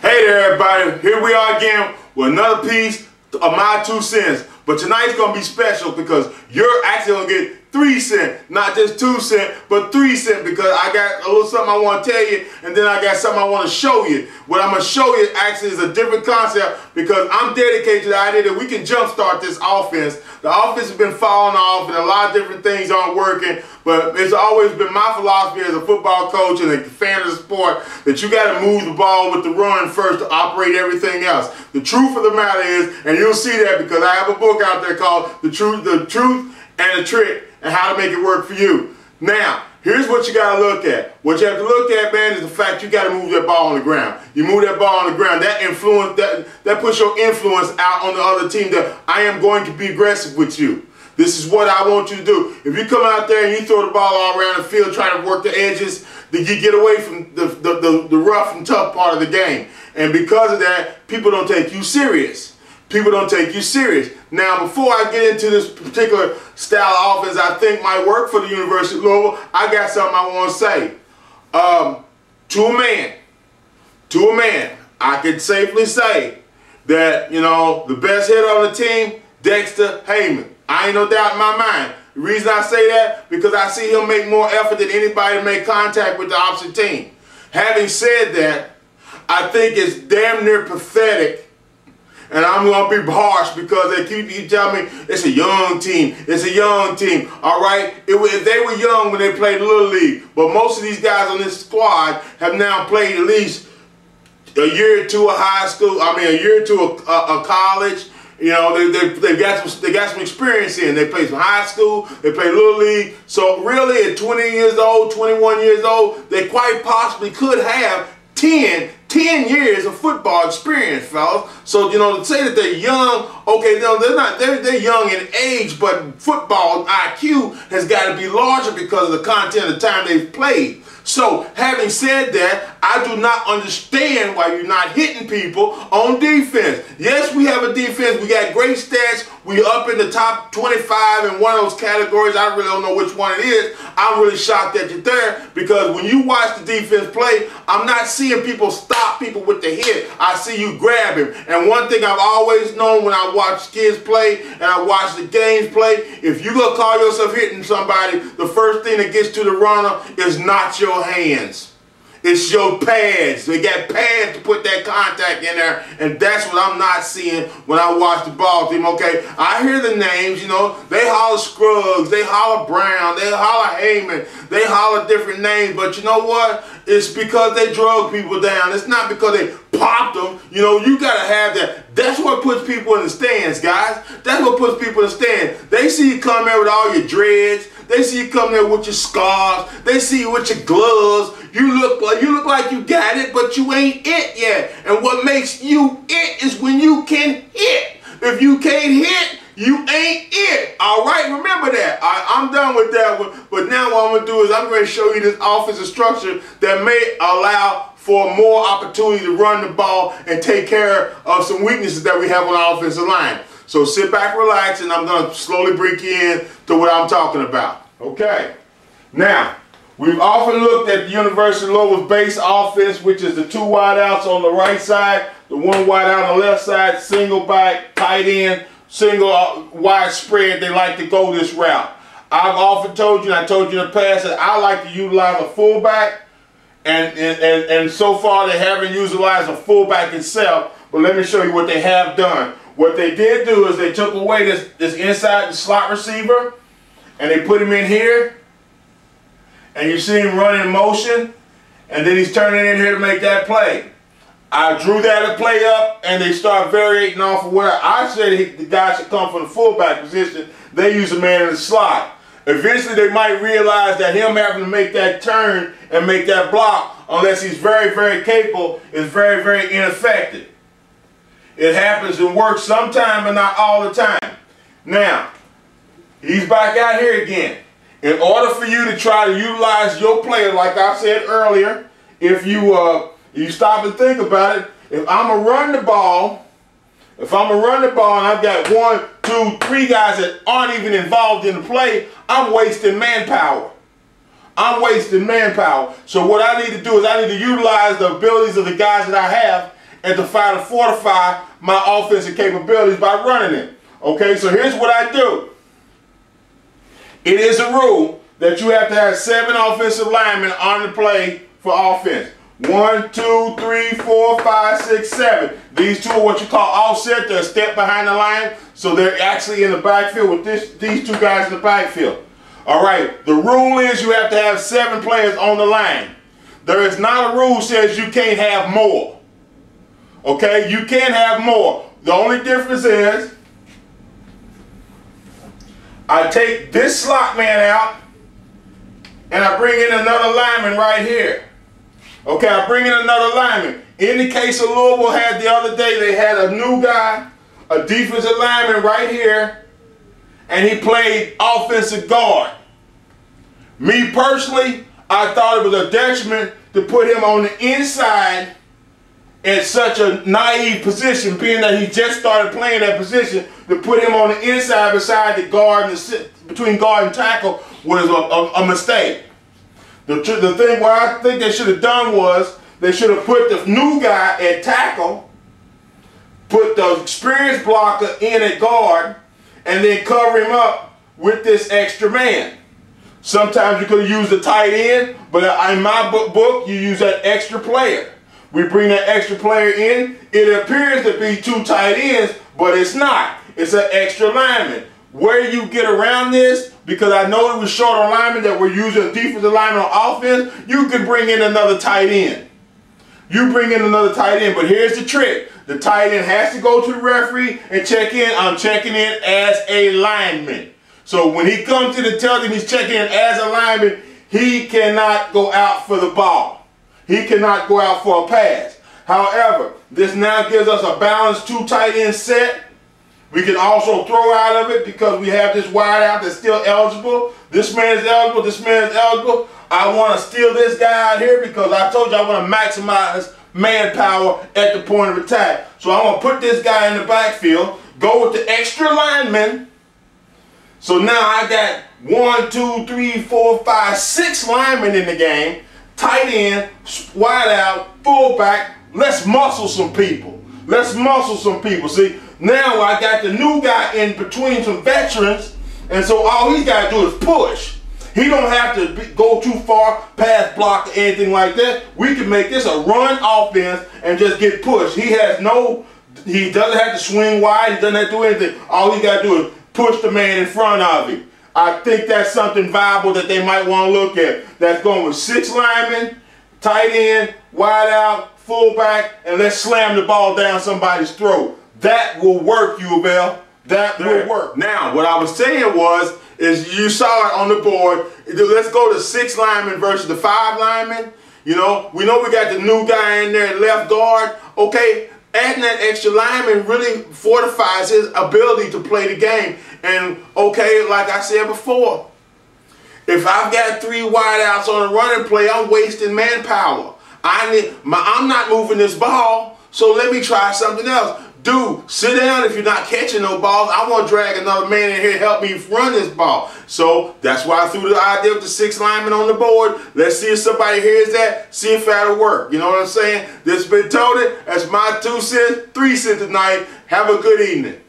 Hey there, everybody. Here we are again with another piece of my 2 cents. But tonight's going to be special because you're actually going to get 3 cents. Not just 2 cents, but 3 cents, because I got a little something I want to tell you, and then I got something I want to show you. What I'm going to show you actually is a different concept, because I'm dedicated to the idea that we can jumpstart this offense. The offense has been falling off, and a lot of different things aren't working, but it's always been my philosophy as a football coach and a fan of the sport that you got to move the ball with the run first to operate everything else. The truth of the matter is, and you'll see that because I have a book out there called The Truth and the Trick, and How to Make It Work for You. Now, here's what you got to look at. What you have to look at, man, is the fact you got to move that ball on the ground. You move that ball on the ground, that influence, that puts your influence out on the other team that I am going to be aggressive with you. This is what I want you to do. If you come out there and you throw the ball all around the field trying to work the edges, then you get away from the rough and tough part of the game. And because of that, people don't take you serious. People don't take you serious. Now, before I get into this particular style of offense I think might work for the University of Louisville, I got something I want to say. To a man, I can safely say that, you know, the best hitter on the team, Dexter Heyman. I ain't no doubt in my mind. The reason I say that, because I see him make more effort than anybody to make contact with the opposite team. Having said that, I think it's damn near pathetic. And I'm going to be harsh because they keep telling me it's a young team. It's a young team. All right? They were young when they played Little League. But most of these guys on this squad have now played at least a year or two of high school. I mean, a year or two of college. You know, they got some experience in. They played some high school. They played Little League. So really, at 20 years old, 21 years old, they quite possibly could have 10 years of football experience, fellas. So, you know, to say that they're young, okay, no, they're young in age, but football IQ has got to be larger because of the content of the time they've played. So, having said that, I do not understand why you're not hitting people on defense. Yes, we have a defense. We got great stats. We up in the top 25 in one of those categories. I really don't know which one it is. I'm really shocked that you're there, because when you watch the defense play, I'm not seeing people stop people with the hit. I see you grab him. And one thing I've always known when I watch kids play and I watch the games play, if you're going to call yourself hitting somebody, the first thing that gets to the runner is not your hands. It's your pads. They got pads to put that contact in there, and that's what I'm not seeing when I watch the ball team. Okay, I hear the names, you know, they holler Scruggs, they holler Brown, they holler Heyman, they holler different names, but you know what? It's because they drug people down. It's not because they popped them. You know, you got to have that. That's what puts people in the stands, guys. That's what puts people in the stands. They see you come there with all your dreads. They see you come there with your scarves. They see you with your gloves. You look like you got it, but you ain't it yet. And what makes you it is when you can hit. If you can't hit, you ain't it. All right, remember that. I'm done with that one. But now what I'm going to do is I'm going to show you this offensive structure that may allow for more opportunity to run the ball and take care of some weaknesses that we have on the offensive line. So sit back, relax, and I'm going to slowly bring you in to what I'm talking about. Okay. Now, we've often looked at the University of Louisville's base offense, which is the 2 wideouts on the right side, the 1 wideout on the left side, single back, tight end, single wide spread. They like to go this route. I've often told you, and I told you in the past, that I like to utilize a fullback, and so far they haven't utilized a fullback itself, but let me show you what they have done. What they did do is they took away this inside the slot receiver, and they put him in here, and you see him running in motion, and then he's turning in here to make that play. I drew that play up, and they start variating off of where I said the guy should come from the fullback position. They use a man in the slot. Eventually, they might realize that him having to make that turn and make that block, unless he's very, very capable, is very, very ineffective. It happens and works sometime, but not all the time. Now, he's back out here again. In order for you to try to utilize your player, like I said earlier, if you stop and think about it, if I'm going to run the ball, and I've got 1, 2, 3 guys that aren't even involved in the play, I'm wasting manpower. I'm wasting manpower. So what I need to do is I need to utilize the abilities of the guys that I have and to fortify my offensive capabilities by running it. Okay, so here's what I do. It is a rule that you have to have 7 offensive linemen on the play for offense. 1, 2, 3, 4, 5, 6, 7. These 2 are what you call offset. They're a step behind the line, so they're actually in the backfield with these 2 guys in the backfield. All right, the rule is you have to have 7 players on the line. There is not a rule that says you can't have more. Okay, you can have more. The only difference is I take this slot man out and I bring in another lineman right here. Okay, I bring in another lineman. In the case of Louisville had the other day, they had a new guy, a defensive lineman right here, and he played offensive guard. Me personally, I thought it was a detriment to put him on the inside in such a naive position, being that he just started playing that position. To put him on the inside beside the guard and between guard and tackle was a mistake. The thing what I think they should have done was they should have put the new guy at tackle, put the experienced blocker in at guard, and then cover him up with this extra man. Sometimes you could have used the tight end, but in my book, you use that extra player. We bring that extra player in. It appears to be 2 tight ends, but it's not. It's an extra lineman. Where you get around this, because I know it was short on linemen that were using a defensive lineman on offense, you can bring in another tight end. You bring in another tight end, but here's the trick. The tight end has to go to the referee and check in. I'm checking in as a lineman. So when he comes in and tells him he's checking in as a lineman, he cannot go out for the ball. He cannot go out for a pass. However, this now gives us a balanced 2 tight end set. We can also throw out of it because we have this wide out that's still eligible. This man is eligible. This man is eligible. I want to steal this guy out here because I told you I want to maximize manpower at the point of attack. So I'm going to put this guy in the backfield, go with the extra lineman. So now I got 1, 2, 3, 4, 5, 6 linemen in the game. Tight end, wide out, fullback. Let's muscle some people. Let's muscle some people. See, now I got the new guy in between some veterans, and so all he's got to do is push. He don't have to go too far, pass block, or anything like that. We can make this a run offense and just get pushed. He doesn't have to swing wide. He doesn't have to do anything. All he got to do is push the man in front of him. I think that's something viable that they might want to look at. That's going with 6 linemen, tight end, wide out, fullback, and let's slam the ball down somebody's throat. That will work, U of L. That will work. Now, what I was saying is you saw it on the board. Let's go to 6 linemen versus the 5 linemen. You know we got the new guy in there at left guard. Okay, adding that extra lineman really fortifies his ability to play the game. And okay, like I said before, if I've got 3 wideouts on a running play, I'm wasting manpower. I'm not moving this ball, so let me try something else. Dude, sit down if you're not catching no balls. I want to drag another man in here to help me run this ball. So that's why I threw the idea of the 6 linemen on the board. Let's see if somebody hears that, see if that'll work. You know what I'm saying? This has been Tony. That's my 2 cents, 3 cents tonight. Have a good evening.